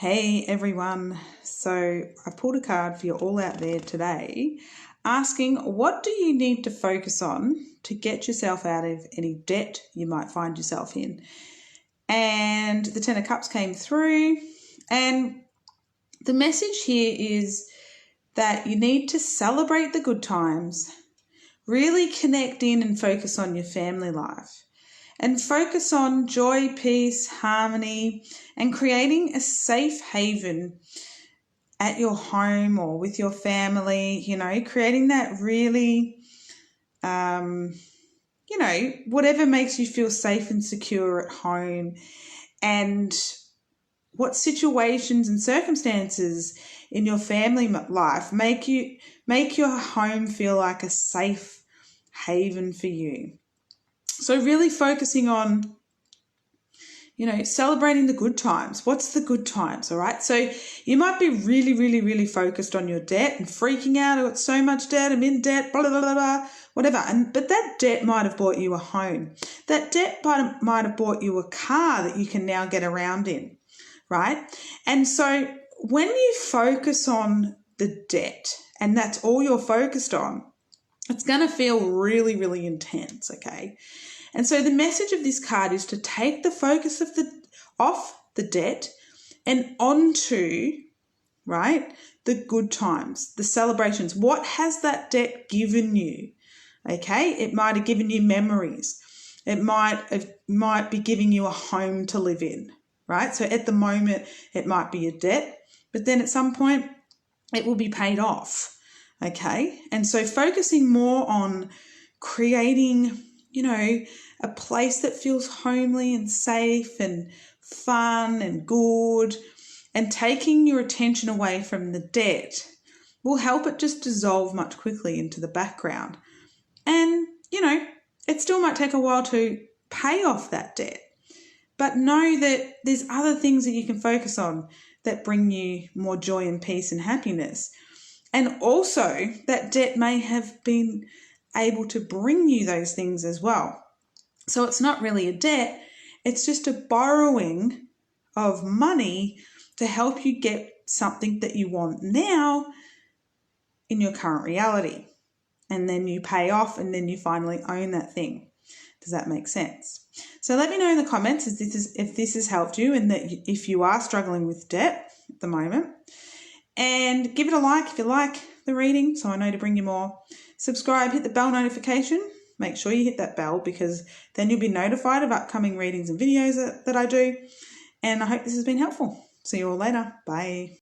Hey everyone, so I've pulled a card for you all out there today asking what do you need to focus on to get yourself out of any debt you might find yourself in. And the Ten of Cups came through, and the message here is that you need to celebrate the good times, really connect in and focus on your family life. And focus on joy, peace, harmony, and creating a safe haven at your home or with your family, creating that really, whatever makes you feel safe and secure at home, and what situations and circumstances in your family life make your home feel like a safe haven for you. So really focusing on, celebrating the good times. What's the good times, all right? So you might be really, really, really focused on your debt and freaking out. I've got so much debt, I'm in debt, blah, blah, blah, blah, whatever. But that debt might have bought you a home. That debt might have bought you a car that you can now get around in, right? And so when you focus on the debt and that's all you're focused on, it's going to feel really, really intense, okay? And so the message of this card is to take the focus off the debt and onto, right, the good times, the celebrations. What has that debt given you? Okay, it might have given you memories. It might be giving you a home to live in, right? So at the moment, it might be a debt, but then at some point, it will be paid off. Okay, and so focusing more on creating, a place that feels homely and safe and fun and good, and taking your attention away from the debt will help it just dissolve much quickly into the background. And, it still might take a while to pay off that debt, but know that there's other things that you can focus on that bring you more joy and peace and happiness. And also that debt may have been able to bring you those things as well. So it's not really a debt, it's just a borrowing of money to help you get something that you want now in your current reality. And then you pay off and then you finally own that thing. Does that make sense? So let me know in the comments if this has helped you, and that if you are struggling with debt at the moment. And give it a like if you like the reading, so I know to bring you more. Subscribe, hit the bell notification. Make sure you hit that bell, because then you'll be notified of upcoming readings and videos that I do. And I hope this has been helpful. See you all later. Bye.